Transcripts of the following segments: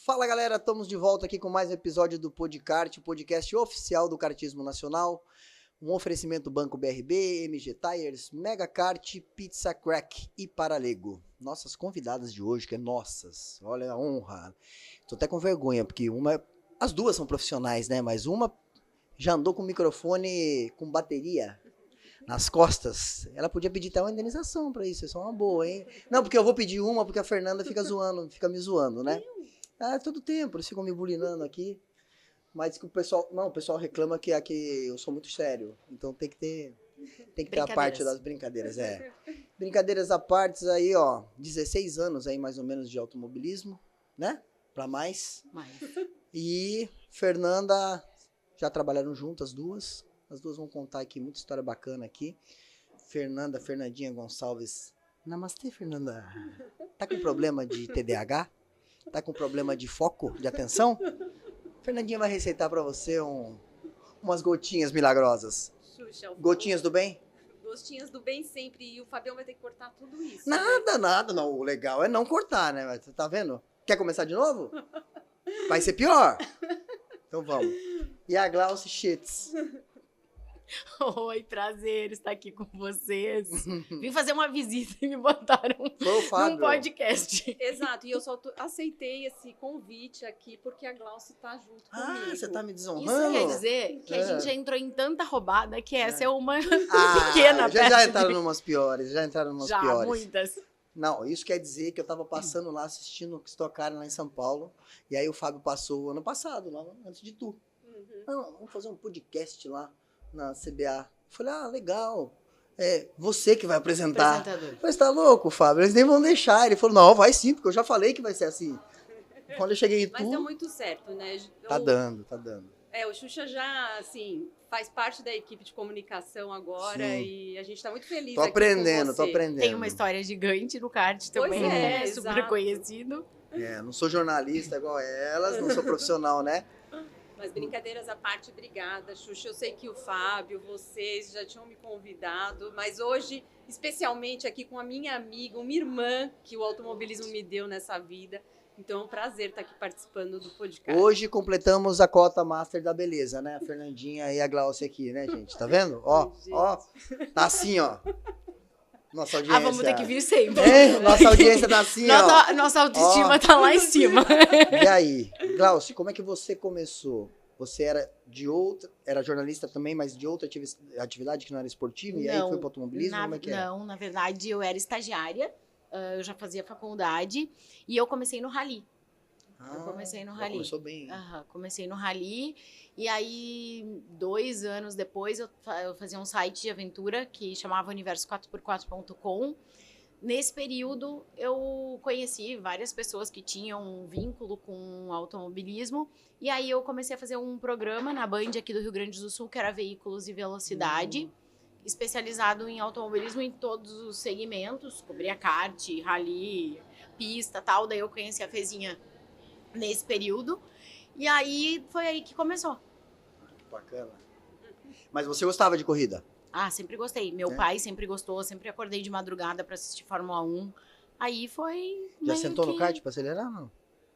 Fala galera, estamos de volta aqui com mais um episódio do Podcart, o podcast oficial do kartismo nacional. Um oferecimento Banco BRB, MG Tires, Mega Kart, Pizza Crack e Paralego. Nossas convidadas de hoje, que é nossas, olha a honra. Tô até com vergonha, porque as duas são profissionais, né? Mas uma já andou com microfone com bateria nas costas. Ela podia pedir até uma indenização pra isso, isso é uma boa, hein? Não, porque eu vou pedir uma, porque a Fernanda fica me zoando, né? Todo tempo, eles ficam me bulinando aqui. Mas que o pessoal reclama que aqui eu sou muito sério. Então tem que ter a parte das brincadeiras, Brincadeiras à parte aí, ó, 16 anos aí mais ou menos de automobilismo, né? Pra mais. E Fernanda, já trabalharam juntas as duas. As duas vão contar aqui muita história bacana aqui. Fernandinha Gonçalves. Namastê, Fernanda. Tá com problema de TDAH? Tá com problema de foco, de atenção? Fernandinha vai receitar pra você umas gotinhas milagrosas. Xuxa, gotinhas do bem? Gotinhas do bem sempre. E o Fabião vai ter que cortar tudo isso. Nada. Não, o legal é não cortar, né? Você tá vendo? Quer começar de novo? Vai ser pior. Então vamos. E a Glaucia Schitz. Oi, prazer estar aqui com vocês. Vim fazer uma visita e me botaram num podcast. Exato, e eu só aceitei esse convite aqui porque a Glaucia tá junto comigo. Você tá me desonrando? Isso quer dizer que a gente já entrou em tanta roubada que essa é uma pequena peça. Já entraram numas piores, Já, muitas. Não, isso quer dizer que eu tava passando lá, assistindo o Stock Car lá em São Paulo, e aí o Fábio passou ano passado, lá antes de tu. Não, vamos fazer um podcast lá na CBA. Eu falei, legal. É você que vai apresentar. Mas tá louco, Fábio? Eles nem vão deixar. Ele falou, não, vai sim, porque eu já falei que vai ser assim. Quando eu cheguei em Mas deu muito certo, né? Tá dando. O Xuxa já, assim, faz parte da equipe de comunicação agora. Sim. E a gente tá muito feliz tô aprendendo. Tem uma história gigante no kart também, né? Super conhecido. Não sou jornalista igual elas, não sou profissional, né? Mas brincadeiras à parte, obrigada, Xuxa. Eu sei que o Fábio, vocês já tinham me convidado, mas hoje, especialmente aqui com a minha amiga, uma irmã que o automobilismo me deu nessa vida. Então é um prazer estar aqui participando do podcast. Hoje completamos a cota master da beleza, né? A Fernandinha e a Glaucia aqui, né, gente? Tá vendo? Ó, tá assim, ó. Nossa audiência. Vamos ter que vir sempre. Nossa audiência tá assim, ó. Nossa autoestima tá lá em cima. E aí, Glaucia, como é que você começou? Você era jornalista também, mas de outra atividade que não era esportiva? E aí foi pro automobilismo? Como é que Não, na verdade eu era estagiária, eu já fazia faculdade e eu comecei no rally. Começou bem. Comecei no rally e aí 2 anos depois eu fazia um site de aventura que chamava universo4x4.com. Nesse período eu conheci várias pessoas que tinham um vínculo com automobilismo e aí eu comecei a fazer um programa na Band aqui do Rio Grande do Sul que era Veículos e Velocidade, especializado em automobilismo em todos os segmentos, cobria kart, rally, pista, tal. Daí eu conheci a Fezinha nesse período. E aí, foi aí que começou. Que bacana. Mas você gostava de corrida? Sempre gostei. Meu pai sempre gostou, sempre acordei de madrugada pra assistir Fórmula 1. Aí foi... Já sentou no kart pra acelerar, não?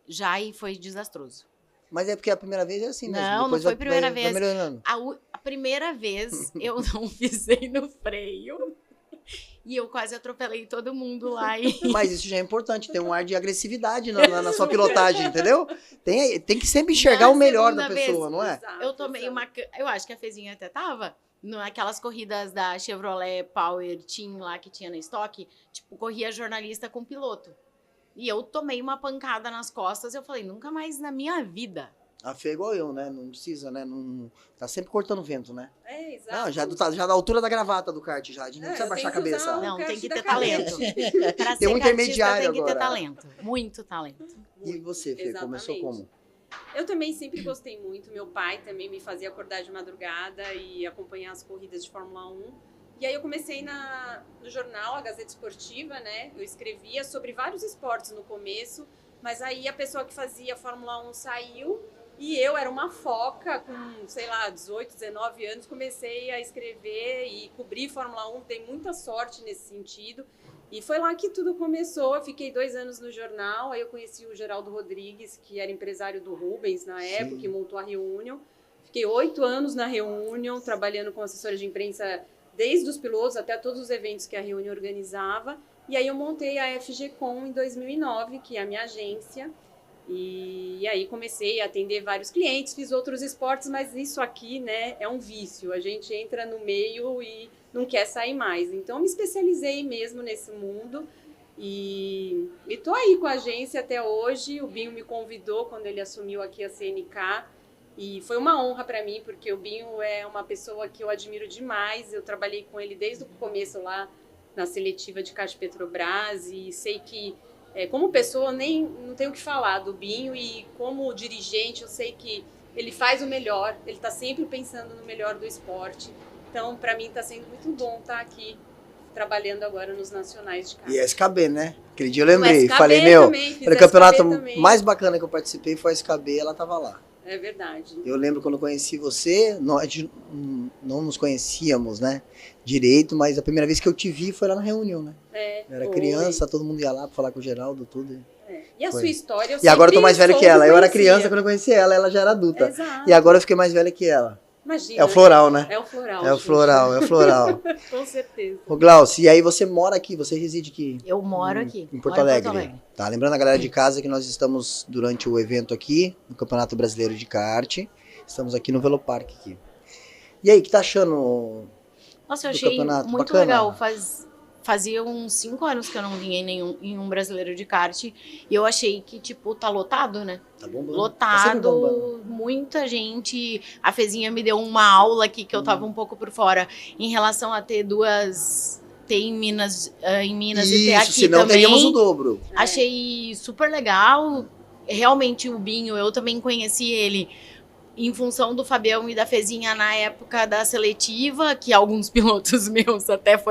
Já, e foi desastroso. Mas é porque a primeira vez é assim mesmo. Não foi a primeira vez. A primeira vez eu não pisei no freio. E eu quase atropelei todo mundo lá. Mas isso já é importante, tem um ar de agressividade na sua pilotagem, entendeu? Tem que sempre enxergar o melhor da pessoa, não é? Eu tomei eu acho que a Fezinha até tava naquelas corridas da Chevrolet Power Team lá que tinha na estoque, tipo, corria jornalista com piloto. E eu tomei uma pancada nas costas e eu falei, nunca mais na minha vida. A Fê é igual eu, né? Não precisa, né? Não, tá sempre cortando vento, né? Exato. Não, já da altura da gravata do kart, já. A gente não precisa baixar a cabeça. Não, tem que ter talento. Pra tem um intermediário tem que ter talento. Muito talento. E você, Fê, começou como? Eu também sempre gostei muito. Meu pai também me fazia acordar de madrugada e acompanhar as corridas de Fórmula 1. E aí eu comecei no jornal, a Gazeta Esportiva, né? Eu escrevia sobre vários esportes no começo, mas aí a pessoa que fazia Fórmula 1 saiu e eu era uma foca com, 18, 19 anos, comecei a escrever e cobrir Fórmula 1, dei muita sorte nesse sentido. E foi lá que tudo começou. Eu fiquei 2 anos no jornal, aí eu conheci o Geraldo Rodrigues, que era empresário do Rubens na época, que montou a Reunion. Fiquei 8 anos na Reunion, trabalhando com assessora de imprensa, desde os pilotos até todos os eventos que a Reunion organizava. E aí eu montei a FGCom em 2009, que é a minha agência. E aí comecei a atender vários clientes, fiz outros esportes, mas isso aqui, né, é um vício. A gente entra no meio e não quer sair mais. Então, me especializei mesmo nesse mundo e tô aí com a agência até hoje. O Binho me convidou quando ele assumiu aqui a CNK e foi uma honra para mim, porque o Binho é uma pessoa que eu admiro demais. Eu trabalhei com ele desde o começo lá na seletiva de Caixa Petrobras e sei que como pessoa não tenho o que falar do Binho e como dirigente eu sei que ele faz o melhor, ele está sempre pensando no melhor do esporte. Então, para mim, está sendo muito bom estar aqui trabalhando agora nos nacionais de kart. E SKB, né? Aquele dia eu lembrei, SKB falei, meu, também, o campeonato mais bacana que eu participei foi a SKB, ela tava lá. É verdade. Eu lembro quando eu conheci você, nós não nos conhecíamos, né, direito, mas a primeira vez que eu te vi foi lá na reunião, né? Era criança, todo mundo ia lá pra falar com o Geraldo, tudo. E a sua história, eu E agora eu tô mais velho que ela. Eu era conhecia. criança quando eu conheci ela, ela já era adulta. Exato. E agora eu fiquei mais velha que ela. Imagina. É o floral, né? É o floral. É o floral, é o floral. Com certeza. Ô Glaucio, e aí você mora aqui, você reside aqui? Eu moro aqui. Em Porto Alegre. Tá, lembrando a galera de casa que nós estamos durante o evento aqui, no Campeonato Brasileiro de Kart. Estamos aqui no Velopark aqui. E aí, o que tá achando? Nossa, eu achei campeonato? muito Bacana. legal. Fazia uns 5 anos que eu não vinha em um brasileiro de kart. E eu achei que, tipo, tá lotado, né? Tá bombando. Lotado, Tá bombando. muita gente. A Fezinha me deu uma aula aqui que eu tava um pouco por fora em relação a ter duas. Ter em Minas e ter aqui senão também. teríamos o dobro. Achei super legal. Realmente o Binho, eu também conheci ele em função do Fabião e da Fezinha na época da seletiva, que alguns pilotos meus até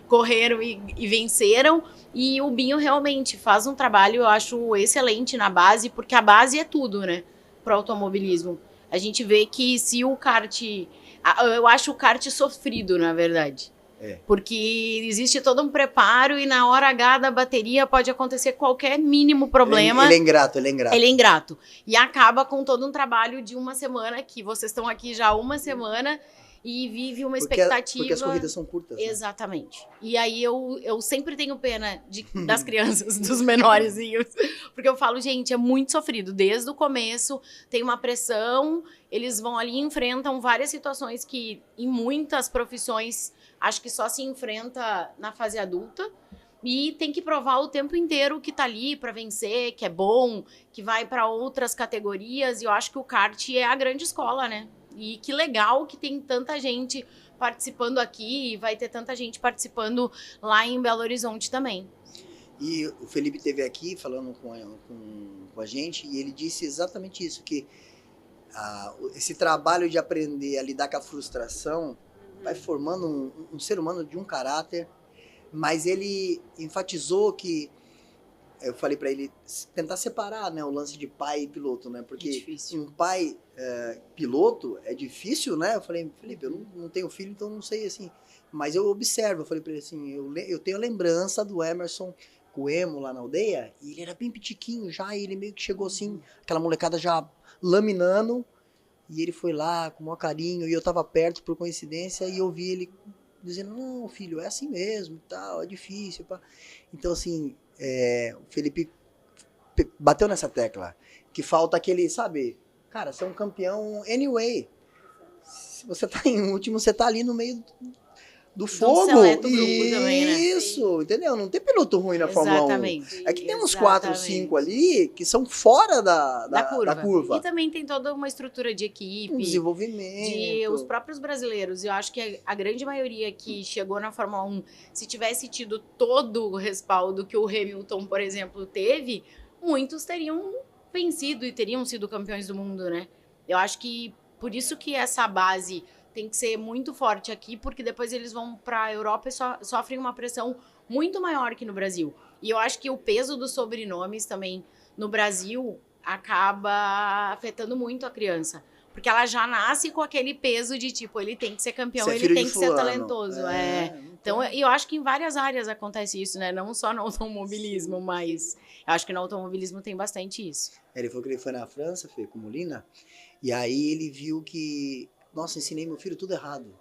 correram e venceram. E o Binho realmente faz um trabalho, eu acho, excelente na base, porque a base é tudo, né, pro automobilismo. A gente vê que se o kart... Eu acho o kart sofrido, na verdade. Porque existe todo um preparo e na hora H da bateria pode acontecer qualquer mínimo problema. Ele é ingrato. Ele é ingrato. E acaba com todo um trabalho de uma semana, que vocês estão aqui já há uma semana e vive uma expectativa. Porque as corridas são curtas. Né? Exatamente. E aí eu sempre tenho pena das crianças, dos menorzinhos. Porque eu falo, gente, é muito sofrido. Desde o começo tem uma pressão, eles vão ali e enfrentam várias situações que em muitas profissões acho que só se enfrenta na fase adulta. E tem que provar o tempo inteiro que tá ali para vencer, que é bom, que vai para outras categorias. E eu acho que o kart é a grande escola, né? E que legal que tem tanta gente participando aqui e vai ter tanta gente participando lá em Belo Horizonte também. E o Felipe esteve aqui falando com a gente e ele disse exatamente isso, que esse trabalho de aprender a lidar com a frustração vai formando um ser humano de um caráter, mas ele enfatizou que, eu falei para ele tentar separar, né, o lance de pai e piloto, né, porque um pai piloto é difícil, né, eu falei, Felipe, eu não tenho filho, então não sei, assim, mas eu observo, eu falei para ele assim, eu tenho a lembrança do Emerson Coemo lá na aldeia, e ele era bem pitiquinho já, e ele meio que chegou assim, aquela molecada já laminando, e ele foi lá com o maior carinho, e eu tava perto por coincidência, e eu vi ele dizendo, não, filho, é assim mesmo, tal, é difícil. Pá. Então, assim, o Felipe bateu nessa tecla, que falta aquele, sabe, cara, você é um campeão anyway. Se você tá em último, você tá ali no meio do fogo. Seleto grupo também, né? Isso, entendeu? Não tem piloto ruim na Fórmula 1. Exatamente. É que tem uns 4, 5 ali que são fora da curva. E também tem toda uma estrutura de equipe. Um desenvolvimento. Os próprios brasileiros. Eu acho que a grande maioria que chegou na Fórmula 1, se tivesse tido todo o respaldo que o Hamilton, por exemplo, teve, muitos teriam vencido e teriam sido campeões do mundo, né? Eu acho que por isso que essa base tem que ser muito forte aqui, porque depois eles vão para a Europa e sofrem uma pressão muito maior que no Brasil. E eu acho que o peso dos sobrenomes também no Brasil acaba afetando muito a criança. Porque ela já nasce com aquele peso de, tipo, ele tem que ser campeão, Você é ele filho tem de que ser fulano. talentoso. Então, eu acho que em várias áreas acontece isso, né? Não só no automobilismo, mas eu acho que no automobilismo tem bastante isso. Ele falou que ele foi na França, Fê, com Molina, e aí ele viu que, nossa, ensinei meu filho tudo errado.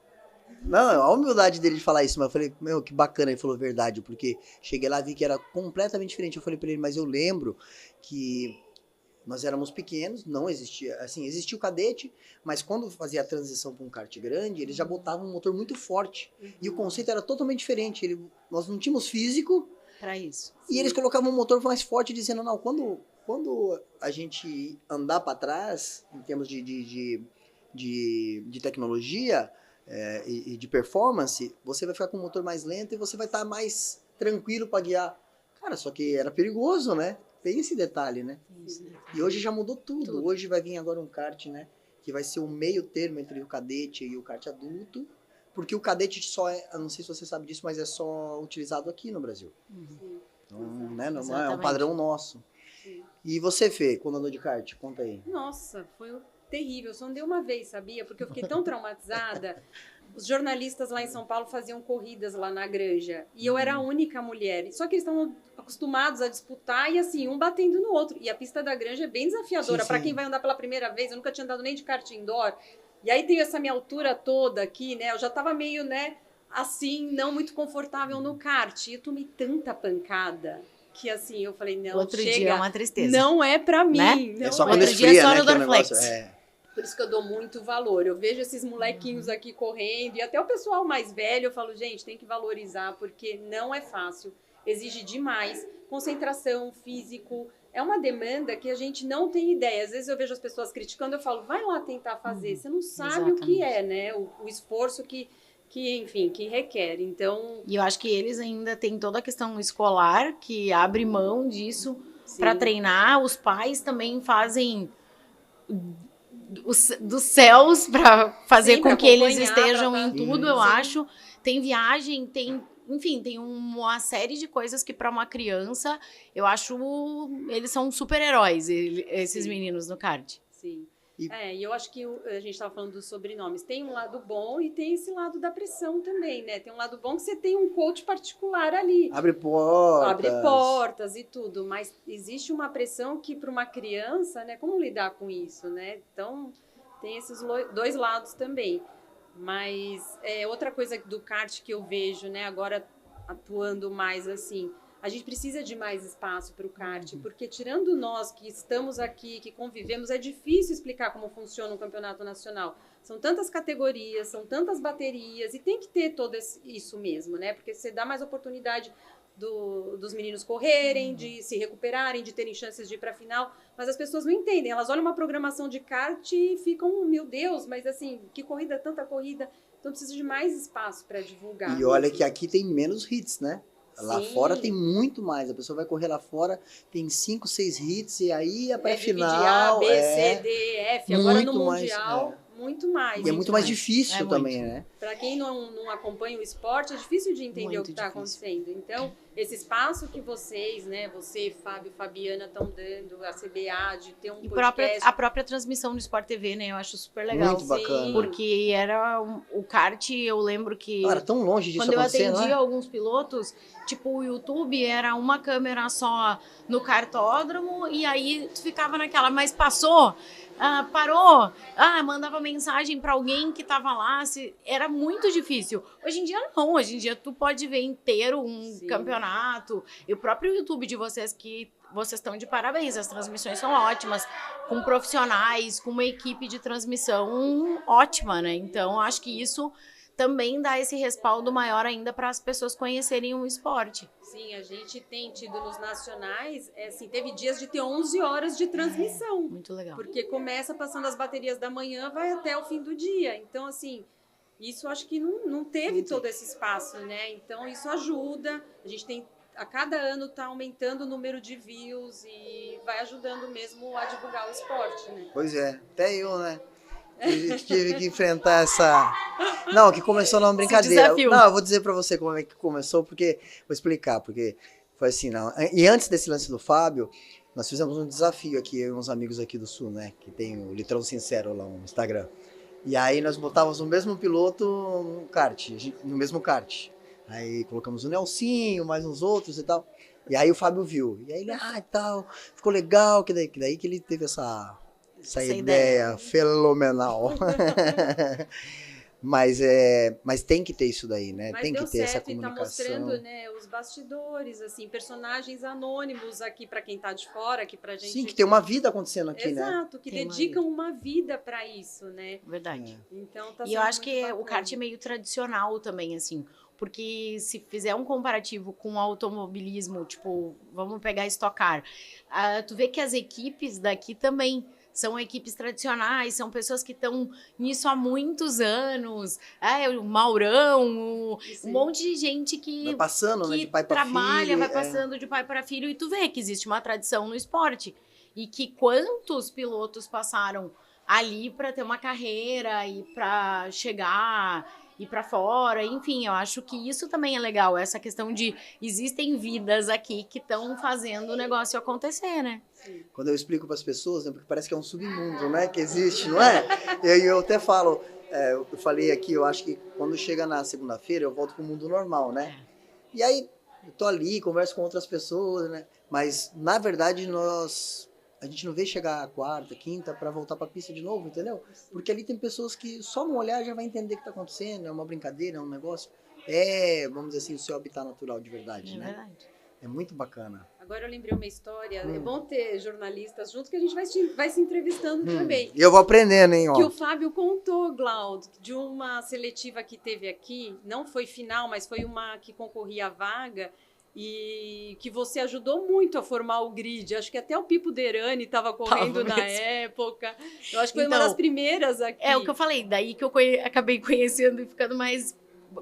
Não, a humildade dele de falar isso, mas eu falei, meu, que bacana, ele falou verdade, porque cheguei lá e vi que era completamente diferente. Eu falei pra ele, mas eu lembro que nós éramos pequenos, não existia, assim, existia o cadete, mas quando fazia a transição para um kart grande, eles já botavam um motor muito forte, e o conceito era totalmente diferente, nós não tínhamos físico, Pra isso. e eles colocavam um motor mais forte, dizendo, não, quando a gente andar para trás, em termos de tecnologia e de performance, você vai ficar com o motor mais lento e você vai estar mais tranquilo para guiar. Cara, só que era perigoso, né? Tem esse detalhe, né? Isso. E hoje já mudou tudo. Hoje vai vir agora um kart, né? Que vai ser o meio termo entre o cadete e o kart adulto. Porque o cadete só eu não sei se você sabe disso, mas é só utilizado aqui no Brasil. Então, né? Não é um Exatamente. padrão nosso. Sim. E você, Fê, quando andou de kart? Conta aí. Nossa, foi terrível. Só andei uma vez, sabia? Porque eu fiquei tão traumatizada. Os jornalistas lá em São Paulo faziam corridas lá na Granja. E eu era a única mulher. Só que eles estavam acostumados a disputar e assim, um batendo no outro. E a pista da Granja é bem desafiadora. Sim, Para sim. quem vai andar pela primeira vez, eu nunca tinha andado nem de kart indoor. E aí tem essa minha altura toda aqui, né? Eu já tava meio, né, assim, não muito confortável no kart. E eu tomei tanta pancada que assim, eu falei, não, Outro chega. dia é uma tristeza. Não é pra mim. Né? Não É só é. quando Outro dia esfria, só né? no Que o Dorflex. negócio Por isso que eu dou muito valor. Eu vejo esses molequinhos aqui correndo e até o pessoal mais velho, eu falo, gente, tem que valorizar porque não é fácil. Exige demais. Concentração, físico. É uma demanda que a gente não tem ideia. Às vezes eu vejo as pessoas criticando, eu falo, vai lá tentar fazer. Você não sabe o que é, né? O esforço que, enfim, que requer. Então, E eu acho que eles ainda têm toda a questão escolar, que abre mão disso para sim. treinar. Os pais também fazem dos céus para fazer Sim, com pra que eles acompanhar, estejam pra em tá- tudo, eu Sim. acho. Tem viagem, enfim, tem uma série de coisas que para uma criança, eu acho, eles são super-heróis, esses Sim. meninos no kart. Sim. E- E eu acho que a gente estava falando dos sobrenomes. Tem um lado bom e tem esse lado da pressão também, né? Tem um lado bom que você tem um coach particular ali. Abre portas. Abre portas e tudo, mas existe uma pressão que para uma criança, né? Como lidar com isso, né? Então, tem esses dois lados também. Mas outra coisa do kart que eu vejo, né? Agora atuando mais assim, a gente precisa de mais espaço para o kart, porque tirando nós que estamos aqui, que convivemos, é difícil explicar como funciona um campeonato nacional. São tantas categorias, são tantas baterias, e tem que ter todo isso mesmo, né? Porque você dá mais oportunidade dos meninos correrem, de se recuperarem, de terem chances de ir para a final, mas as pessoas não entendem. Elas olham uma programação de kart e ficam, meu Deus, mas assim, que corrida, tanta corrida. Então precisa de mais espaço para divulgar. E olha mesmo. que aqui tem menos hits, né? Lá Sim. fora tem muito mais. A pessoa vai correr lá fora, tem 5, 6 hits, e aí a Dividir pré-final. A, B, C, D, F. Agora no muito mais, Mundial, muito mais. E é muito mais mais. difícil É também, muito. né? Para quem não acompanha o esporte, é difícil de entender Muito o que está difícil. acontecendo. Então, esse espaço que vocês, né, você, Fábio, Fabiana, estão dando, a CBA, de ter um E podcast. a própria transmissão do Sport TV, né? Eu acho super legal. Muito bacana. Porque era o kart, eu lembro que Era tão longe disso quando eu acontecer, atendia né? alguns pilotos, tipo, o YouTube era uma câmera só no kartódromo e aí tu ficava naquela, mas passou, parou, mandava mensagem pra alguém que tava lá, era muito difícil. Hoje em dia não, hoje em dia tu pode ver inteiro um Sim. campeonato, e o próprio YouTube de vocês, que vocês estão de parabéns, as transmissões são ótimas, com profissionais, com uma equipe de transmissão ótima, né? Então, acho que isso também dá esse respaldo maior ainda para as pessoas conhecerem o esporte. Sim, a gente tem tido nos nacionais, assim, teve dias de ter 11 horas de transmissão. Muito legal. Porque começa passando as baterias da manhã, vai até o fim do dia. Então, assim, isso acho que não teve todo esse espaço, né? Então, isso ajuda. A gente tem, a cada ano está aumentando o número de views e vai ajudando mesmo a divulgar o esporte, né? Pois é, até eu, né? Tive que enfrentar essa... Não, que começou numa brincadeira. desafio. Não, eu vou dizer pra você como é que começou, porque... Vou explicar, porque foi assim, não. E antes desse lance do Fábio, Nós fizemos um desafio aqui, eu e uns amigos aqui do Sul, né? Que tem o Litrão Sincero lá no Instagram. E aí nós botávamos o mesmo piloto no kart, no mesmo kart. Aí colocamos o Nelsinho, mais uns outros e tal. E aí o Fábio viu. E aí ele, e tal, ficou legal, que daí que ele teve essa ideia fenomenal. Mas tem que ter isso daí, né? Mas tem deu que ter essa certo, comunicação. E tá mostrando, né, os bastidores, assim, personagens anônimos aqui para quem tá de fora, aqui pra gente. Sim, que tem uma vida acontecendo aqui, né? Exato, que dedicam uma vida para isso, né? Verdade. Então tá E eu acho muito que bacana. o kart é meio tradicional também, assim. Porque se fizer um comparativo com o automobilismo, tipo, vamos pegar Stock Car, tu vê que as equipes daqui também são equipes tradicionais, são pessoas que estão nisso há muitos anos. O Maurão, um monte de gente que vai passando, né, de pai para trabalha, filho, vai passando de pai para filho, e tu vê que existe uma tradição no esporte. E que quantos pilotos passaram ali para ter uma carreira e para chegar e para fora, enfim, eu acho que isso também é legal, essa questão de existem vidas aqui que estão fazendo o negócio acontecer, né? Quando eu explico para as pessoas, né, porque parece que é um submundo, né, que existe, não é? Eu até falo, eu falei aqui, eu acho que quando chega na segunda-feira eu volto para o mundo normal, né? E aí eu tô ali, converso com outras pessoas, né? Mas na verdade a gente não vê chegar a quarta, quinta para voltar para a pista de novo, entendeu? Porque ali tem pessoas que só no olhar já vai entender o que está acontecendo, é uma brincadeira, é um negócio. Vamos dizer assim, o seu habitat natural de verdade, né? Verdade. É muito bacana. Agora eu lembrei uma história, é bom ter jornalistas juntos que a gente vai se entrevistando também. E eu vou aprendendo, hein? Ó. Que o Fábio contou, Glaude, de uma seletiva que teve aqui, não foi final, mas foi uma que concorria à vaga, e que você ajudou muito a formar o grid. Acho que até o Pipo Derani estava correndo na época. Eu acho que foi uma das primeiras aqui. É o que eu falei, daí que eu acabei conhecendo e ficando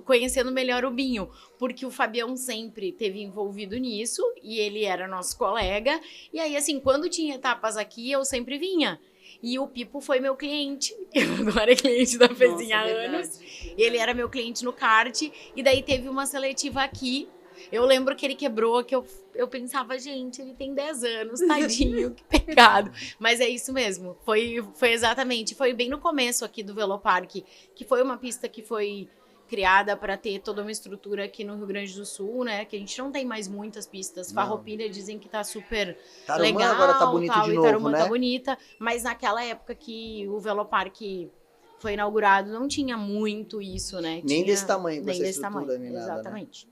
conhecendo melhor o Binho, porque o Fabião sempre teve envolvido nisso e ele era nosso colega. E aí, assim, quando tinha etapas aqui, eu sempre vinha. E o Pipo foi meu cliente, agora é cliente da Fezinha há anos. Ele era meu cliente no kart, e daí teve uma seletiva aqui. Eu lembro que ele quebrou, que eu pensava, gente, ele tem 10 anos, tadinho, que pecado. Mas é isso mesmo, foi exatamente, foi bem no começo aqui do Velopark, que foi uma pista que foi criada para ter toda uma estrutura aqui no Rio Grande do Sul, né? Que a gente não tem mais muitas pistas. Farroupilha dizem que tá super Tarumã legal. Agora tá bonito tal, de e novo, Tarumã né? tá bonita, mas naquela época que o Velopark foi inaugurado, não tinha muito isso, né? Nem desse tamanho, com nem essa desse estrutura, tamanho, nem nada, exatamente. Né?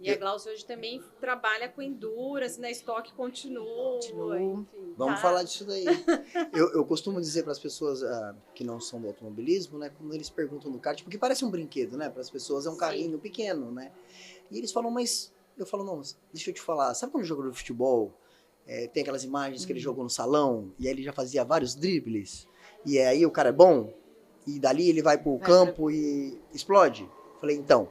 E a Glaucia hoje também trabalha com endurance, na Stock continua. Enfim, Vamos falar disso daí. Eu costumo dizer para as pessoas que não são do automobilismo, né, quando eles perguntam do kart, porque parece um brinquedo, né, para as pessoas é um carrinho pequeno, né, e eles falam, mas eu falo, não, deixa eu te falar, sabe quando jogou no futebol, tem aquelas imagens que ele jogou no salão, e aí ele já fazia vários dribles, e aí o cara é bom, e dali ele vai pro campo e explode? Falei, então,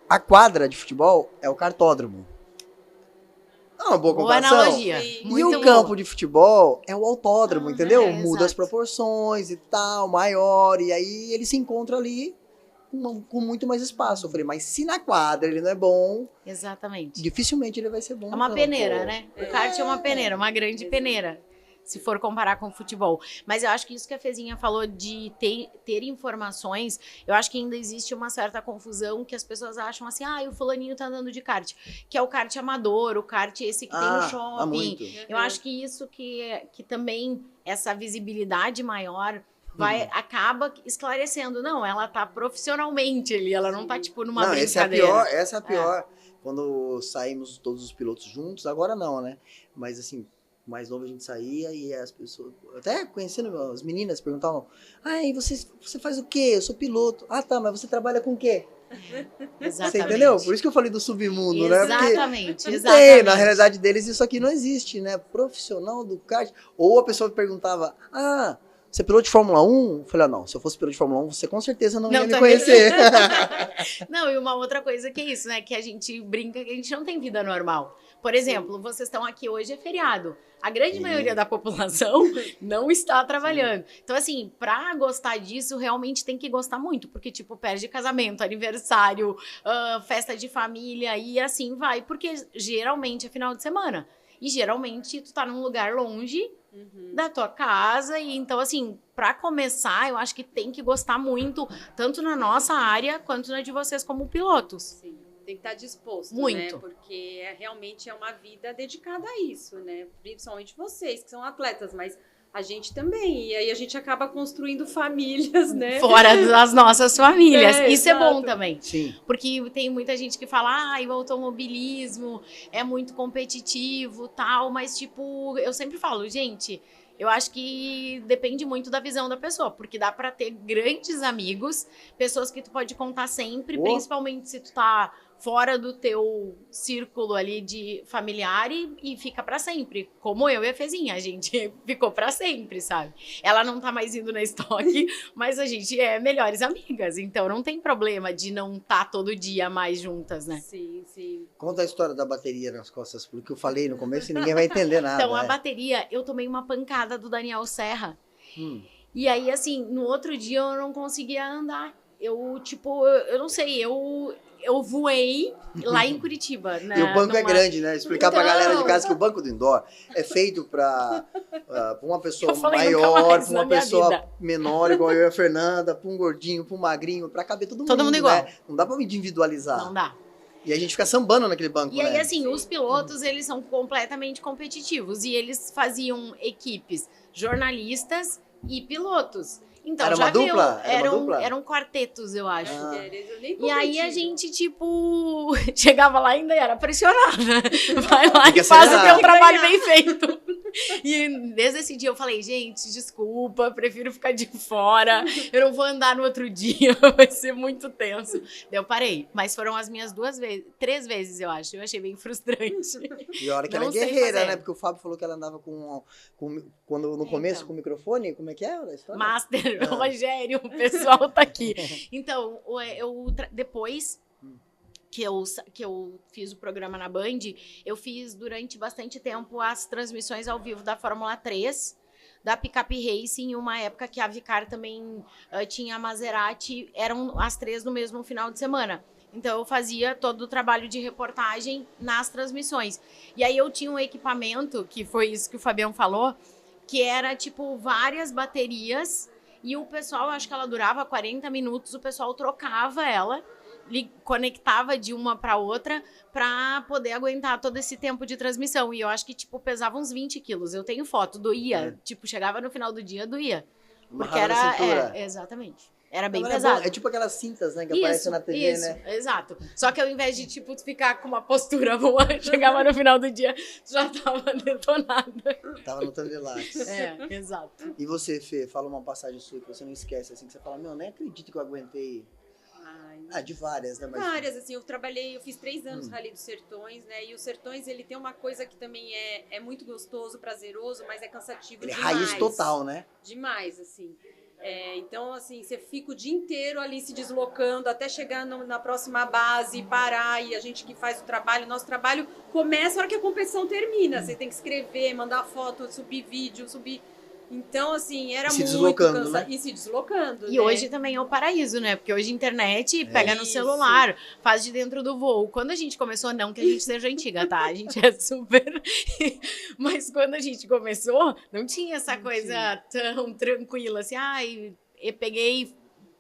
a quadra de futebol é o kartódromo. É uma boa comparação. Boa analogia. E o campo de futebol é o autódromo, entendeu? Muda as exato. proporções e tal, maior. E aí ele se encontra ali com muito mais espaço. Eu falei, mas se na quadra ele não é bom, Exatamente. dificilmente ele vai ser bom. É uma peneira, né? O kart é uma peneira, uma grande peneira, se for comparar com o futebol. Mas eu acho que isso que a Fezinha falou de ter informações, eu acho que ainda existe uma certa confusão que as pessoas acham assim, o fulaninho tá andando de kart, que é o kart amador, o kart esse que tem no shopping. Muito. Eu acho que isso que também, essa visibilidade maior acaba esclarecendo. Não, ela tá profissionalmente ali, ela não tá tipo numa brincadeira. Essa é a pior. Quando saímos todos os pilotos juntos, agora não, né? Mas assim, mais novo a gente saía e as pessoas, até conhecendo as meninas, perguntavam, e você faz o quê? Eu sou piloto. Ah, tá, mas você trabalha com o quê? Exatamente. Você entendeu? Por isso que eu falei do submundo, né? Exatamente, Porque exatamente. na realidade deles isso aqui não existe, né? Profissional do kart. Ou a pessoa perguntava, você é piloto de Fórmula 1? Eu falei, não, se eu fosse piloto de Fórmula 1, você com certeza não ia me conhecer. Não, e uma outra coisa que é isso, né? Que a gente brinca que a gente não tem vida normal. Por exemplo, vocês estão aqui hoje, é feriado. A grande maioria da população não está trabalhando. Então, assim, pra gostar disso, realmente tem que gostar muito. Porque, tipo, perde casamento, aniversário, festa de família e assim vai. Porque geralmente é final de semana. E geralmente tu tá num lugar longe da tua casa. E então, assim, pra começar, eu acho que tem que gostar muito, tanto na nossa área quanto na de vocês como pilotos. Sim, tem que estar disposto, Muito. né? Porque realmente é uma vida dedicada a isso, né? Principalmente vocês, que são atletas, mas a gente também. E aí a gente acaba construindo famílias, né? Fora das nossas famílias. Isso é bom exato. também. Sim. Porque tem muita gente que fala, o automobilismo é muito competitivo, tal, mas, tipo, eu sempre falo, gente, eu acho que depende muito da visão da pessoa, porque dá pra ter grandes amigos, pessoas que tu pode contar sempre, principalmente se tu tá fora do teu círculo ali de familiar e fica pra sempre. Como eu e a Fezinha, a gente ficou pra sempre, sabe? Ela não tá mais indo na estoque, mas a gente é melhores amigas, então não tem problema de não tá todo dia mais juntas, né? Sim, sim. Conta a história da bateria nas costas, porque eu falei no começo e ninguém vai entender nada. Então, a bateria, eu tomei uma pancada do Daniel Serra. Hum. E aí, assim, no outro dia eu não conseguia andar. Eu não sei, eu voei lá em Curitiba. Né, E o banco é grande, né? Explicar pra Então- galera de casa que o banco do indoor é feito pra uma pessoa Eu falei nunca maior, mais pra uma na minha pessoa vida. menor, igual eu e a Fernanda, pra um gordinho, pra um magrinho, pra caber todo mundo. Todo mundo igual. Né? Não dá pra individualizar. Não dá. E a gente fica sambando naquele banco, E aí, né? assim, os pilotos, eles são completamente competitivos. E eles faziam equipes jornalistas e pilotos. Então, Era já uma dupla? viu? Era uma dupla? Eram quartetos, eu acho. Ah. Eu nem E aí a competi. gente, tipo, chegava lá e ainda era pressionada. Vai lá Tem que e faz o acelerar. teu trabalho bem feito. E desde esse dia eu falei, gente, desculpa, prefiro ficar de fora. Eu não vou andar no outro dia, vai ser muito tenso. Daí eu parei. Mas foram as minhas 3 vezes, eu acho. Eu achei bem frustrante. E a hora que ela é Não sei guerreira, fazer. né? Porque o Fábio falou que ela andava quando no começo Então. com o microfone. Como é que é a história? Master, Rogério, o pessoal tá aqui. Então, depois que eu fiz o programa na Band, eu fiz durante bastante tempo as transmissões ao vivo da Fórmula 3, da Picape Racing, uma época que a Vicar também tinha a Maserati, eram as 3 no mesmo final de semana. Então, eu fazia todo o trabalho de reportagem nas transmissões. E aí, eu tinha um equipamento, que foi isso que o Fabião falou, que era, tipo, várias baterias, e o pessoal, acho que ela durava 40 minutos, o pessoal trocava ela, conectava de uma para outra para poder aguentar todo esse tempo de transmissão. E eu acho que, tipo, pesava uns 20 quilos. Eu tenho foto, doía. Tipo, chegava no final do dia, doía. Porque Amarrava na cintura. Exatamente. Era bem Agora pesado. É tipo aquelas cintas, né? Que aparecem na TV, né? Exato. Só que ao invés de, tipo, tu ficar com uma postura boa, chegava no final do dia, tu já tava detonada. Tava no Tandelax. Exato. E você, Fê, fala uma passagem sua que você não esquece, assim, que você fala, meu, nem acredito que eu aguentei. Ai, De várias, né? Mas... várias, assim, eu fiz 3 anos Rally dos Sertões, né? E os Sertões, ele tem uma coisa que também é muito gostoso, prazeroso, mas é cansativo Ele é demais. raiz total, né? Demais, assim. Então, assim, você fica o dia inteiro ali se deslocando até chegar na próxima base, parar, e a gente que faz o trabalho, nosso trabalho começa a hora que a competição termina. Você tem que escrever, mandar foto, subir vídeo, subir... Então, assim, era E se muito deslocando, cansativo. né? E se deslocando, E né? hoje também é o paraíso, né? Porque hoje a internet pega no Isso. celular, faz de dentro do voo. Quando a gente começou, não que a gente seja antiga, tá? A gente é super... Mas quando a gente começou, não tinha essa coisa tão tranquila, assim, eu peguei,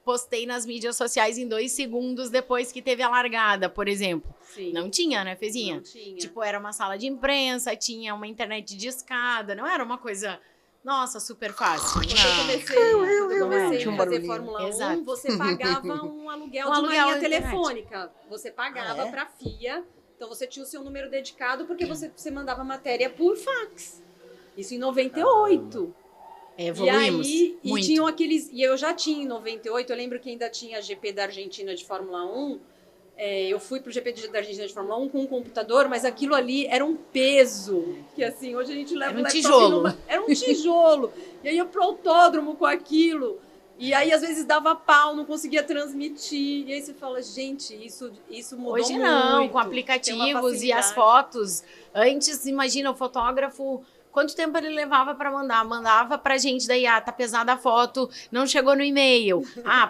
postei nas mídias sociais em 2 segundos depois que teve a largada, por exemplo. Sim. Não tinha, né, Fezinha? Não tinha. Tipo, era uma sala de imprensa, tinha uma internet de escada, não era uma coisa, nossa, super fácil. Quando Não. eu comecei Tinha um a fazer barulhinho. Fórmula 1, Exato. você pagava um aluguel Um de aluguel uma linha na internet. telefônica. Você pagava É? pra FIA, então você tinha o seu número dedicado porque você mandava matéria por fax. Isso em 98. Evoluímos E muito. tinham aqueles... E eu já tinha em 98, eu lembro que ainda tinha GP da Argentina de Fórmula 1. Eu fui pro GP da Argentina de Fórmula 1 com um computador, mas aquilo ali era um peso. Que assim, hoje a gente leva Era um o laptop tijolo. Era um tijolo. E aí eu pro autódromo com aquilo. E aí, às vezes, dava pau, não conseguia transmitir. E aí você fala, gente, isso mudou Hoje muito. não, com Tem uma aplicativos e as facilidade. fotos. Antes, imagina, o fotógrafo, quanto tempo ele levava para mandar? Mandava pra gente, daí, tá pesada a foto, não chegou no e-mail.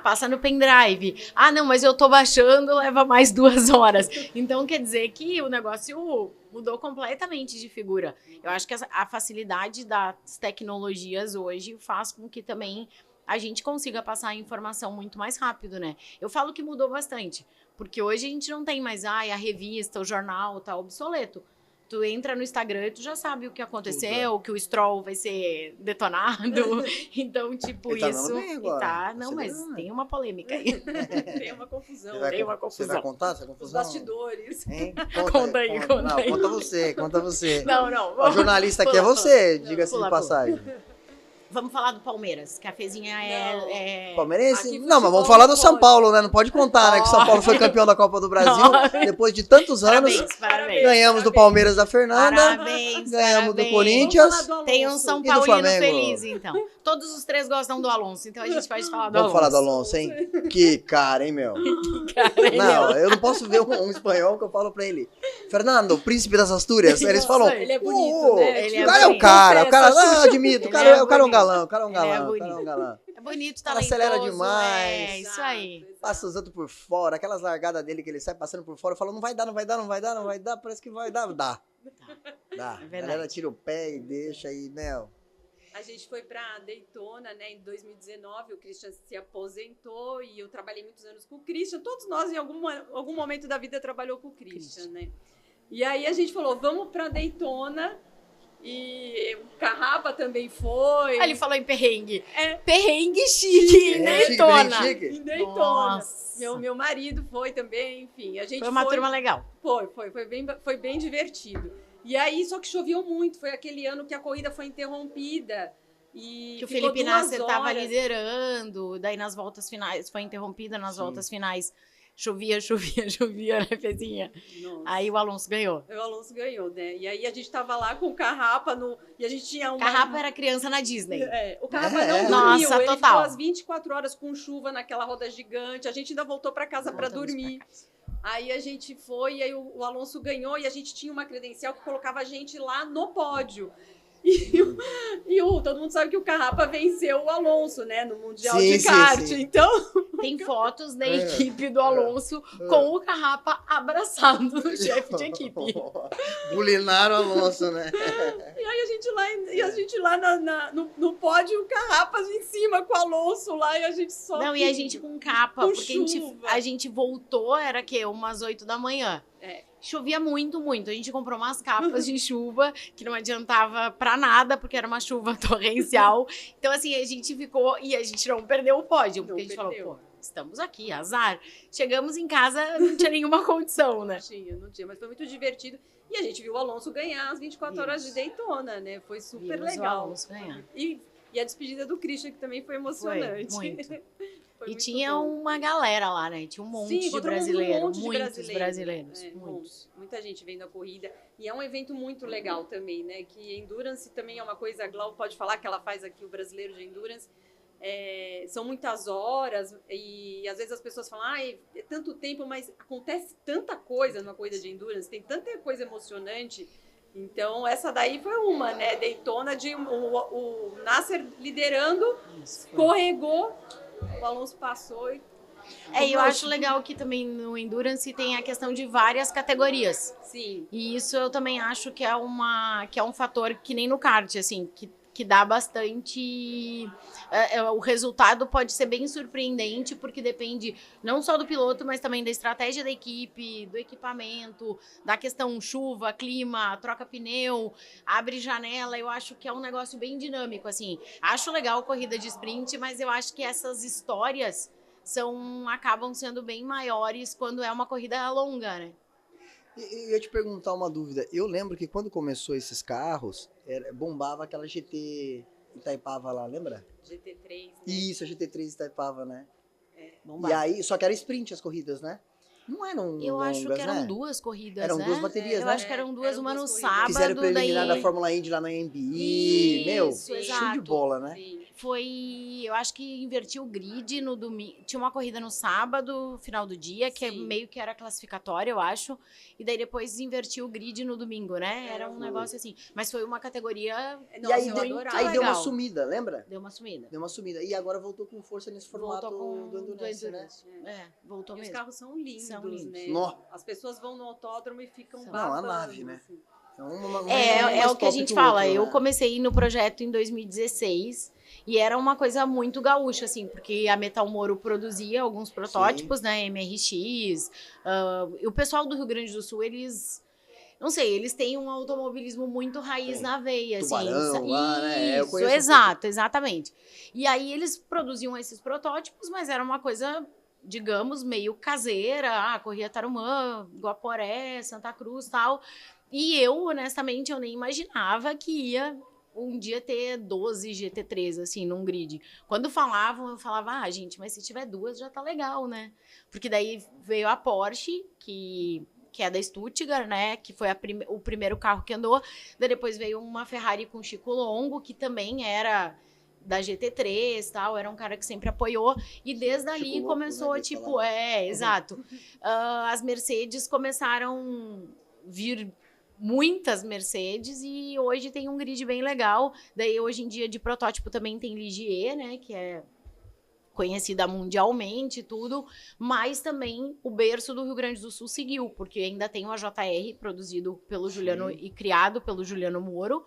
Passa no pendrive. Não, mas eu tô baixando, leva mais 2 horas. Então, quer dizer que o negócio Mudou completamente de figura. Eu acho que a facilidade das tecnologias hoje faz com que também a gente consiga passar a informação muito mais rápido, né? Eu falo que mudou bastante, porque hoje a gente não tem mais, a revista, o jornal tá obsoleto. Tu entra no Instagram e tu já sabe o que aconteceu, que o Stroll vai ser detonado. Então, tipo, Ele tá isso... bem agora. Não, mas tem uma polêmica aí. Tem uma confusão. Você vai contar essa Os confusão? bastidores. Hein? Conta aí. Não, conta você. Não. O jornalista aqui é você, diga-se de Pula. passagem. Vamos falar do Palmeiras, que a Fezinha é... Palmeirense? Aqui Não, mas vamos futebol falar do não São pode. Paulo, né? Não pode contar, né? Que o São Paulo foi campeão da Copa do Brasil depois de tantos anos. Parabéns. Ganhamos do Palmeiras da Fernanda. Parabéns. Ganhamos do parabéns. Corinthians. Vamos falar do Alonso. Tem um São E do Paulino Flamengo? feliz, então. Todos os três gostam do Alonso, então a gente pode falar do Vamos Alonso. falar do Alonso, hein? Que cara, hein, meu? Não, eu não posso ver um espanhol que eu falo pra ele. Fernando, príncipe das Astúrias. Eles falam. Ele é bonito, né? Ele é O cara é o bonito. cara. O cara, Confesso. não, admito. O cara é um bonito. galão. O cara é um Ele é galão. O cara é bonito. um galão. É bonito, Ela talentoso. acelera demais. É, isso aí. Passa os outros por fora, aquelas largadas dele que ele sai passando por fora, fala, não vai dar, parece que vai dar. Dá. É A verdade. galera tira o pé e deixa aí, Mel. A gente foi para Daytona, né, em 2019, o Christian se aposentou e eu trabalhei muitos anos com o Christian. Todos nós, em algum momento da vida, trabalhou com o Christian, né? E aí a gente falou, vamos para Daytona. E o Carrapa também foi. Ele falou em perrengue. É. Perrengue chique, em Daytona. Chique. Em Daytona. Nossa. Meu marido foi também, enfim. A gente Foi uma turma legal. Foi bem divertido. E aí, só que choveu muito. Foi aquele ano que a corrida foi interrompida. E Que o ficou Felipe 2 Nasser estava horas. liderando, daí nas voltas finais, foi interrompida nas voltas finais. Chovia, né, Fezinha? Nossa. Aí o Alonso ganhou. O Alonso ganhou, né? E aí a gente tava lá com o Carrapa e a gente tinha uma... Carrapa era criança na Disney. O Carrapa não dormiu. Nossa, ele total. ficou às 24 horas com chuva naquela roda gigante. A gente ainda voltou para casa para Voltamos dormir. pra casa. Aí a gente foi, e aí o Alonso ganhou e a gente tinha uma credencial que colocava a gente lá no pódio. Todo mundo sabe que o Carrapa venceu o Alonso, né, no Mundial Sim, de kart. sim. Então, Tem fotos da equipe do Alonso com o Carrapa abraçado no chefe de equipe. Bulinaram o Alonso, né? e aí a gente lá no pódio, o Carrapa em cima com o Alonso lá e a gente só... Não, e a gente com capa, Com porque chuva. a gente voltou, era que umas 8 da manhã. Chovia muito, muito. A gente comprou umas capas de chuva que não adiantava pra nada, porque era uma chuva torrencial. Então, assim, a gente ficou e a gente não perdeu o pódio, porque a gente falou, pô, estamos aqui, azar. Chegamos em casa, não tinha nenhuma condição, né? Não tinha, mas foi muito divertido. E a gente viu o Alonso ganhar as 24 horas de Daytona, né? Foi super Vimos o legal. Alonso ganhar. E a despedida do Christian, que também foi emocionante. Foi, muito. Foi E muito tinha bom. uma galera lá, né? Tinha um monte de encontramos brasileiro, um monte de muitos brasileiros. É, Muitos. muita gente vendo a corrida. E é um evento muito legal também, né? Que Endurance também é uma coisa, a Glau pode falar que ela faz aqui o brasileiro de Endurance. São muitas horas e às vezes as pessoas falam, é tanto tempo, mas acontece tanta coisa numa corrida de Endurance, tem tanta coisa emocionante. Então, essa daí foi uma, né? Daytona, o Nasser liderando, escorregou, o Alonso passou e... Eu acho legal que também no Endurance tem a questão de várias categorias. Sim. E isso eu também acho que é um fator que nem no kart, assim, que dá bastante... o resultado pode ser bem surpreendente, porque depende não só do piloto, mas também da estratégia da equipe, do equipamento, da questão chuva, clima, troca pneu, abre janela. Eu acho que é um negócio bem dinâmico, assim. Acho legal a corrida de sprint, mas eu acho que essas histórias acabam sendo bem maiores quando é uma corrida longa, né? E eu ia te perguntar uma dúvida. Eu lembro que quando começou esses carros, bombava aquela GT Itaipava lá, lembra? GT3, né? Isso, a GT3 Itaipava, né? Bombava. E aí, só que era sprint as corridas, né? Não eram Eu longas, acho que eram né? 2 corridas, Eram né? 2 baterias, Eu né? acho que eram 2, Eram uma no 2 corridas. sábado, Fizeram preliminar daí da Fórmula Indy lá na AMB. Meu, Isso, show de exato. bola, né? Sim. foi, eu acho que invertiu o grid no domingo. Tinha uma corrida no sábado, final do dia, que Sim. meio que era classificatória, eu acho. E daí depois invertiu o grid no domingo, né? Era um negócio assim. Mas foi uma categoria. E aí, eu deu, adorava. aí deu uma legal. sumida, lembra? Deu uma sumida. Deu uma sumida. E agora voltou com força nesse formato Voltou com do Endurance, né? voltou E os mesmo. carros são lindos, lindos, lindos. né? Nó. As pessoas vão no autódromo e ficam Não, babando. a nave, né? Assim. É o que a gente fala. Eu comecei. comecei no projeto em 2016 e era uma coisa muito gaúcha, assim, porque a Metal Moro produzia alguns protótipos, né? MRX. E o pessoal do Rio Grande do Sul, eles. Não sei, eles têm um automobilismo muito raiz Sim. na veia, Tubarão, assim. lá, né? Eu Isso, conheço um exato, exatamente. E aí eles produziam esses protótipos, mas era uma coisa, digamos, meio caseira. Corria Tarumã, Guaporé, Santa Cruz e tal. E eu, honestamente, eu nem imaginava que ia um dia ter 12 GT3, assim, num grid. Quando falavam, eu falava, gente, mas se tiver duas já tá legal, né? Porque daí veio a Porsche, que é da Stuttgart, né? Que foi o primeiro carro que andou. Daí depois veio uma Ferrari com Chico Longo, que também era da GT3 e tal, era um cara que sempre apoiou. E desde ali Chico começou, Louco, né, tipo, exato. As Mercedes começaram a vir muitas Mercedes e hoje tem um grid bem legal. Daí hoje em dia de protótipo também tem Ligier, né? Que é conhecida mundialmente e tudo, mas também o berço do Rio Grande do Sul seguiu, porque ainda tem o AJR produzido pelo Juliano e criado pelo Juliano Moro,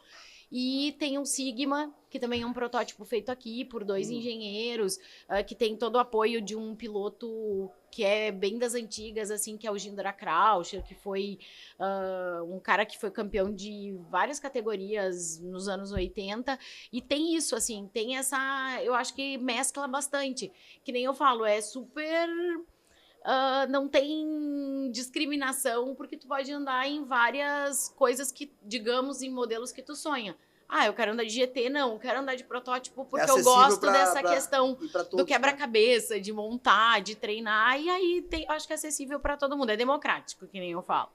e tem o Sigma, que também é um protótipo feito aqui por 2 engenheiros, que tem todo o apoio de um piloto que é bem das antigas, assim, que é o Jindra Krauscher, que foi um cara que foi campeão de várias categorias nos anos 80, e tem isso, assim, tem essa, eu acho que mescla bastante, que nem eu falo, é super... não tem discriminação, porque tu pode andar em várias coisas que, digamos, em modelos que tu sonha. Eu quero andar de GT, não, eu quero andar de protótipo porque eu gosto dessa questão do quebra-cabeça, de montar, de treinar, e aí acho que é acessível para todo mundo, é democrático, que nem eu falo.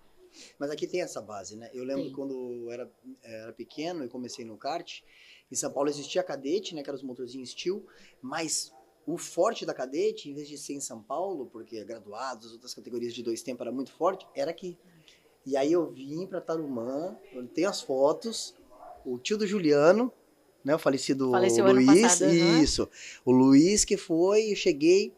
Mas aqui tem essa base, né? Eu lembro que quando eu era pequeno e comecei no kart, em São Paulo existia a Cadete, né? Que eram os motorzinhos Steel, mas o forte da Cadete, em vez de ser em São Paulo, porque graduados, outras categorias de 2 tempos era muito forte, era aqui. E aí eu vim para Tarumã, eu tenho as fotos, o tio do Juliano, né? O falecido Faleceu Luiz, ano passado, isso. O Luiz que foi, eu cheguei,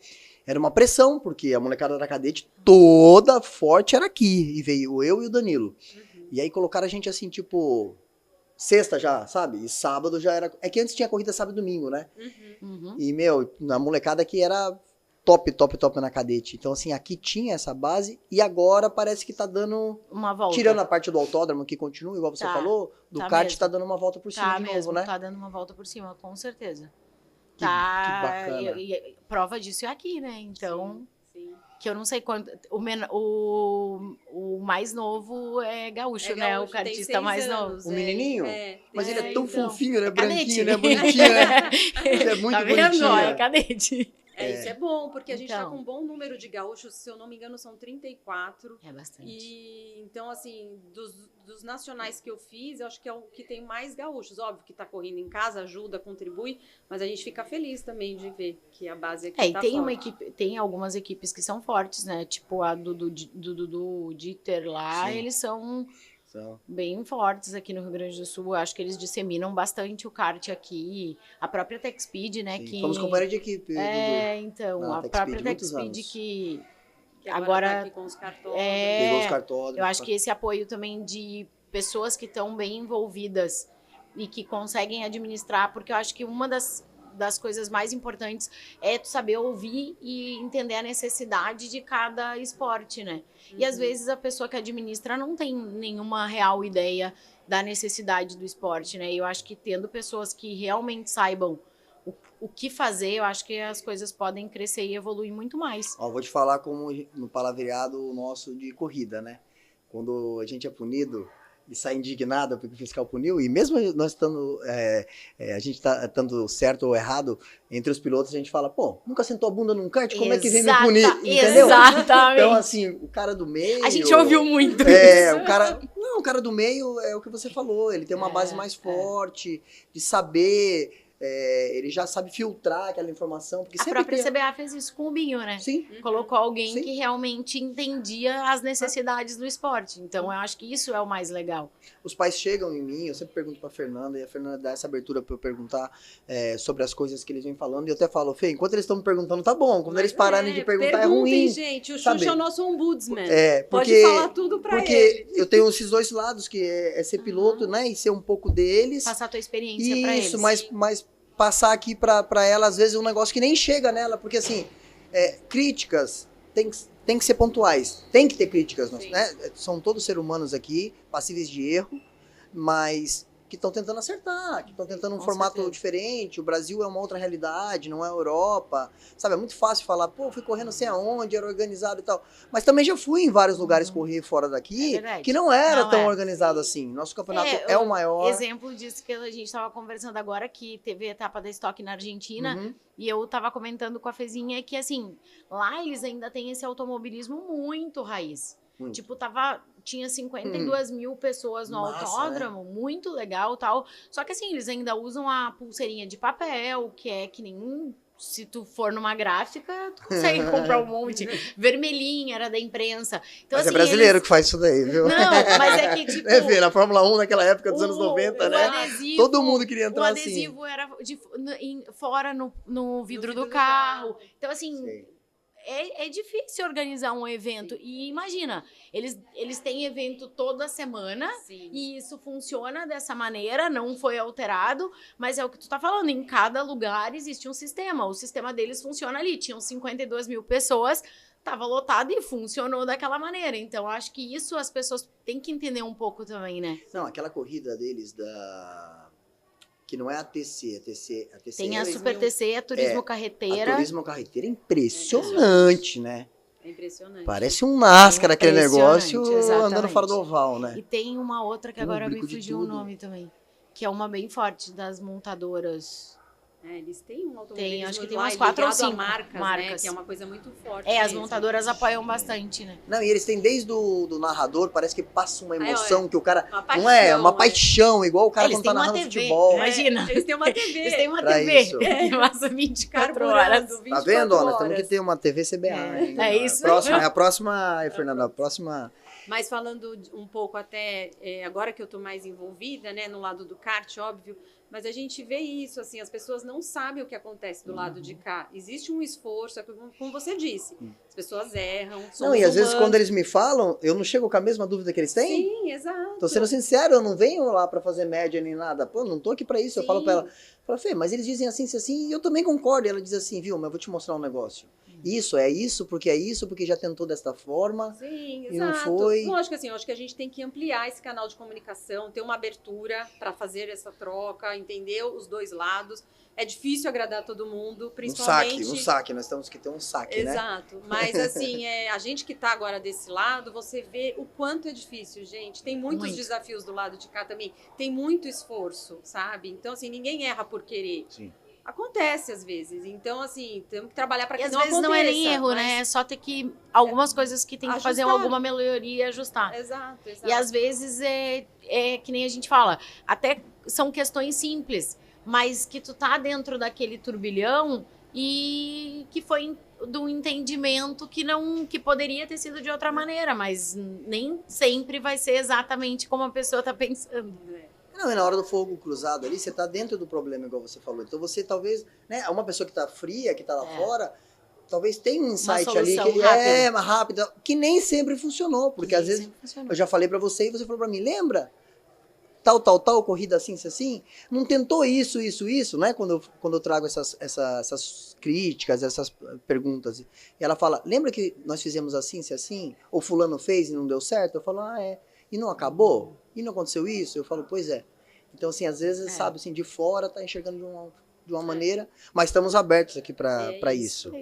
era uma pressão, porque a molecada da Cadete toda forte era aqui, e veio eu e o Danilo. E aí colocaram a gente assim, tipo... Sexta já, sabe? E sábado já era... É que antes tinha corrida sábado e domingo, né? E, na molecada aqui era top na Cadete. Então, assim, aqui tinha essa base e agora parece que tá dando... uma volta. Tirando a parte do autódromo, que continua, igual você falou, do kart mesmo. tá dando uma volta por cima de novo, né? Tá dando uma volta por cima, com certeza. Que bacana. E prova disso é aqui, né? Então... Sim. Que eu não sei quanto. O mais novo é gaúcho, né? O kartista mais novo. O menininho? Mas ele é tão fofinho, né? É branquinho, né? Bonitinho, né? Ele é muito bonitinho. É cadete. Isso é bom, porque a gente tá com um bom número de gaúchos, se eu não me engano, são 34. É bastante. E então, assim, dos nacionais que eu fiz, eu acho que é o que tem mais gaúchos. Óbvio que tá correndo em casa, ajuda, contribui, mas a gente fica feliz também de ver que a base aqui tá tem forte. uma equipe, tem algumas equipes que são fortes, né? Tipo a do Dieter lá, eles são bem fortes aqui no Rio Grande do Sul. Eu acho que eles disseminam bastante o kart aqui. A própria Tech Speed, né? Sim. Que... Fomos companheiros de equipe. Então, a própria Tech Speed que agora tá aqui com os cartódromos. Pegou os cartódromos. Eu acho que esse apoio também de pessoas que estão bem envolvidas e que conseguem administrar, porque eu acho que uma das coisas mais importantes é tu saber ouvir e entender a necessidade de cada esporte, né? E às vezes a pessoa que administra não tem nenhuma real ideia da necessidade do esporte, né? E eu acho que tendo pessoas que realmente saibam o que fazer, eu acho que as coisas podem crescer e evoluir muito mais. Vou te falar como no palavreado nosso de corrida, né? Quando a gente é punido e sai indignado porque o fiscal puniu, e mesmo nós estando, a gente tá estando certo ou errado entre os pilotos, a gente fala, nunca sentou a bunda num kart, como é que vem me punir? Entendeu? Exatamente. Então, assim, o cara do meio... A gente ouviu muito isso. O cara do meio é o que você falou, ele tem uma base mais forte, de saber ele já sabe filtrar aquela informação. Porque A sempre própria tem... CBA fez isso com o Binho, né? Sim. Colocou alguém Sim. que realmente entendia as necessidades do esporte. Então, eu acho que isso é o mais legal. Os pais chegam em mim, eu sempre pergunto pra Fernanda, e a Fernanda dá essa abertura pra eu perguntar sobre as coisas que eles vêm falando, e eu até falo, Fê, enquanto eles estão me perguntando, tá bom, quando eles pararem de perguntar é ruim. Gente, o sabe? Xuxa é o nosso ombudsman. Porque, pode falar tudo pra porque ele. eu tenho esses dois lados, que é ser piloto, né, e ser um pouco deles. Passar a tua experiência pra eles. Isso, mas passar aqui pra ela, às vezes, um negócio que nem chega nela, porque assim, críticas tem que ser pontuais, tem que ter críticas, né? São todos seres humanos aqui, passíveis de erro, mas que estão tentando acertar, que estão tentando um formato diferente. O Brasil é uma outra realidade, não é a Europa, sabe? É muito fácil falar, pô, fui correndo sei aonde, era organizado e tal. Mas também já fui em vários lugares correr fora daqui, que não era tão organizado assim. Nosso campeonato é o maior. Exemplo disso que a gente estava conversando agora, que teve a etapa da Stock na Argentina, e eu estava comentando com a Fezinha que, assim, lá eles ainda têm esse automobilismo muito raiz. Tipo, tinha 52 mil pessoas no autódromo, né? Muito legal, tal. Só que assim, eles ainda usam a pulseirinha de papel, que é que nem... Se tu for numa gráfica, tu consegue comprar um monte. Vermelhinha, era da imprensa. Então, mas assim, é brasileiro que faz isso daí, viu? Não, mas é que, tipo... na Fórmula 1, naquela época dos anos 90, né? Adesivo, todo mundo queria entrar assim. O adesivo era fora no vidro do carro. Então, assim... É difícil organizar um evento. Sim. E imagina, eles têm evento toda semana. Sim. E isso funciona dessa maneira, não foi alterado, mas é o que tu tá falando, em cada lugar existe um sistema. O sistema deles funciona ali, tinham 52 mil pessoas, tava lotado e funcionou daquela maneira. Então, acho que isso as pessoas têm que entender um pouco também, né? Não, aquela corrida deles que não é a TC. Tem a Super TC, a Turismo Carreteira. A Turismo Carreteira é impressionante, né? É impressionante. Parece um NASCAR aquele negócio exatamente. Andando fora do oval, né? E tem uma outra que agora me fugiu o nome também, que é uma bem forte das montadoras. Eles têm um automobilismo acho que tem umas 4 ou 5 marcas. Né? Que é uma coisa muito forte. As montadoras apoiam bastante, né? Não, e eles têm desde do narrador, parece que passa uma emoção, que o cara... Paixão, não é uma paixão, igual o cara quando tá narrando futebol. Imagina. Eles têm uma TV. Eles têm uma TV. Que passa 24 horas. 24 tá vendo? Olha, temos que ter uma TV CBA. É isso. A próxima, Fernanda, a próxima... Mas falando um pouco até, agora que eu tô mais envolvida, né, no lado do kart, óbvio, mas a gente vê isso, assim, as pessoas não sabem o que acontece do lado de cá. Existe um esforço, como você disse, as pessoas erram, não, e às vezes quando eles me falam, eu não chego com a mesma dúvida que eles têm. Sim, exato. Tô sendo sincero, eu não venho lá pra fazer média nem nada. Pô, não tô aqui pra isso. Sim. Eu falo pra ela, Fê, mas eles dizem assim, e eu também concordo. E ela diz assim, viu, mas eu vou te mostrar um negócio. Isso, porque já tentou desta forma. Sim, e exato. Não foi. Lógico, assim, eu acho que a gente tem que ampliar esse canal de comunicação, ter uma abertura para fazer essa troca, entender os dois lados. É difícil agradar todo mundo, principalmente... Um saque, nós temos que ter um saque, né? Exato, mas assim, a gente que tá agora desse lado, você vê o quanto é difícil, gente. Tem muitos desafios do lado de cá também, tem muito esforço, sabe? Então, assim, ninguém erra por querer. Sim. Acontece às vezes, então assim, temos que trabalhar para que não aconteça. Às vezes não é nem erro, né? É só ter que, algumas coisas que tem que fazer alguma melhoria e ajustar. Exato. E às vezes é que nem a gente fala, até são questões simples, mas que tu tá dentro daquele turbilhão e que foi do entendimento que poderia ter sido de outra maneira, mas nem sempre vai ser exatamente como a pessoa tá pensando. Não, e na hora do fogo cruzado ali, você tá dentro do problema, igual você falou. Então você talvez, né, uma pessoa que tá fria, que tá lá fora, talvez tenha um insight ali que é mais rápido, que nem sempre funcionou, porque às vezes eu já falei pra você e você falou pra mim, lembra? Tal, corrida assim, não tentou isso, né? Quando eu trago essas críticas, essas perguntas. E ela fala, lembra que nós fizemos assim? Ou fulano fez e não deu certo? Eu falo, e não acabou? E não aconteceu isso? Eu falo, pois é. Então, assim, às vezes, sabe, assim, de fora tá enxergando de uma maneira, mas estamos abertos aqui para isso.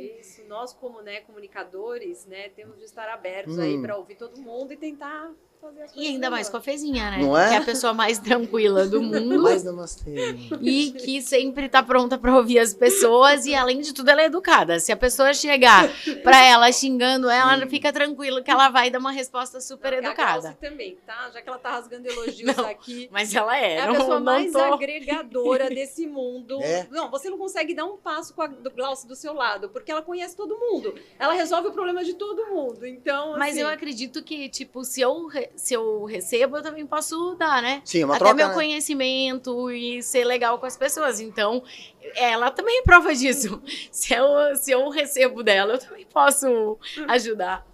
Nós, como comunicadores, né, temos de estar abertos aí para ouvir todo mundo e tentar fazer as coisas E ainda mais com a Fezinha, né? Não é? Que é a pessoa mais tranquila do mundo. Mais namastê. E que sempre tá pronta pra ouvir as pessoas. E além de tudo, ela é educada. Se a pessoa chegar pra ela xingando ela, fica tranquilo que ela vai dar uma resposta super A educada. Glauci também, tá? Já que ela tá rasgando elogios Não, aqui. Mas ela é. É a não- pessoa não mais tô- agregadora desse mundo. É? Não, você não consegue dar um passo com a Glauci do seu lado, porque ela conhece todo mundo. Ela resolve o problema de todo mundo. Então, Mas assim, eu acredito que, tipo, se eu recebo, eu também posso dar, né? Sim, uma Até troca, meu né? conhecimento e ser legal com as pessoas. Então, ela também é prova disso. Se eu recebo dela, eu também posso ajudar.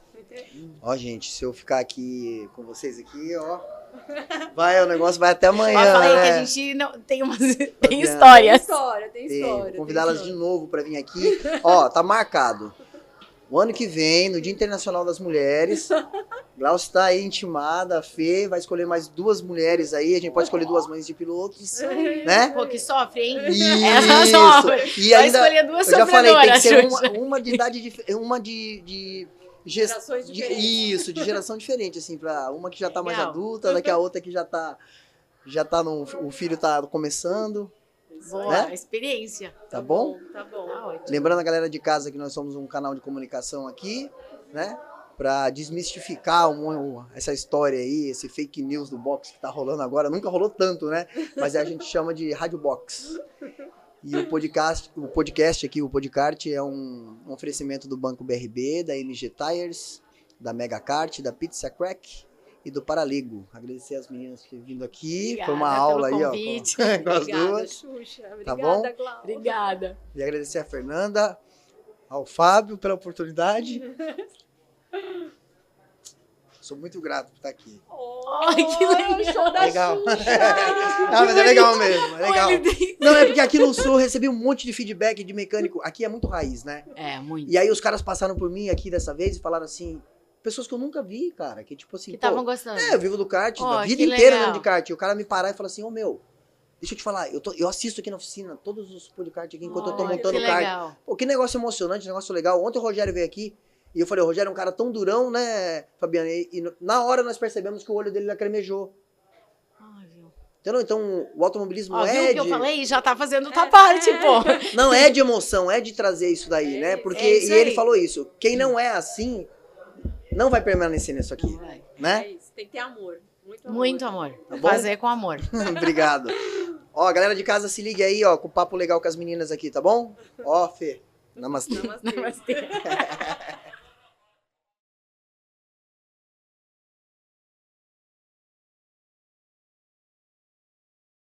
Ó, gente, se eu ficar aqui com vocês aqui, ó, o negócio vai até amanhã, Eu falei que né? a gente não, tem vendo? tem histórias. história, tem Tem, história. vou convidá-las tem de história. novo para vir aqui. Ó, tá marcado. O ano que vem, no Dia Internacional das Mulheres, Glauci tá aí intimada, a Fê vai escolher mais 2 mulheres aí, a gente pode escolher 2 mães de pilotos, né? Pô, que sofre, hein? Isso. sofre. E Vai ainda, escolher 2 eu já falei, tem que ser Xuxa. uma de idade uma de Gerações diferentes. Isso, de geração diferente, assim, para uma que já tá mais Legal. adulta, daqui a outra que já tá o filho tá começando, Boa, né? experiência. tá bom? Tá bom. Tá ótimo. Lembrando a galera de casa que nós somos um canal de comunicação aqui, né? Pra desmistificar essa história aí, esse fake news do box que tá rolando agora. Nunca rolou tanto, né? Mas a gente chama de Rádio Box. E o podcast aqui, o Podcast, é um oferecimento do Banco BRB, da MG Tires, da Mega Kart, da Pizza Crack e do Paraligo. Agradecer as meninas que vindo aqui. Foi uma Obrigada aula pelo aí, ó, convite. com as Obrigada, duas. Xuxa. Tá Obrigada, bom? Glaucia. Obrigada. E agradecer a Fernanda, ao Fábio pela oportunidade. Sou muito grato por estar aqui. Ai, que legal. O show da Legal. Xuxa. Ah, mas é legal mesmo, é legal. Olha, tem- Não, é porque aqui no Sul eu recebi um monte de feedback de mecânico. Aqui é muito raiz, né? É, muito. E aí os caras passaram por mim aqui dessa vez e falaram assim, pessoas que eu nunca vi, cara, que tipo assim, Que pô, estavam gostando. eu vivo do kart, Ó, da vida que inteira legal. dentro de kart. E o cara me parar e falar assim, ô meu, deixa eu te falar, eu assisto aqui na oficina todos os podcasts aqui enquanto eu tô Olha, montando que kart. legal. Pô, que negócio emocionante, negócio legal. Ontem o Rogério veio aqui e eu falei, o Rogério é um cara tão durão, né, Fabiana? E na hora nós percebemos que o olho dele lacrimejou. Ai, viu? Entendeu? Então, o automobilismo Ó, viu é o que eu de... falei? Já tá fazendo tua parte, pô. Não é de emoção, é de trazer isso daí, né? Porque, é isso e ele aí. falou isso, quem não é assim, não vai permanecer nisso aqui, Vai. É né? isso, tem que ter amor. Muito amor. Muito amor. Tá bom? Fazer com amor. Obrigado. Ó, galera de casa, se ligue aí, ó, com o papo legal com as meninas aqui, tá bom? Ó, Fê, namastê. Namastê. Namastê.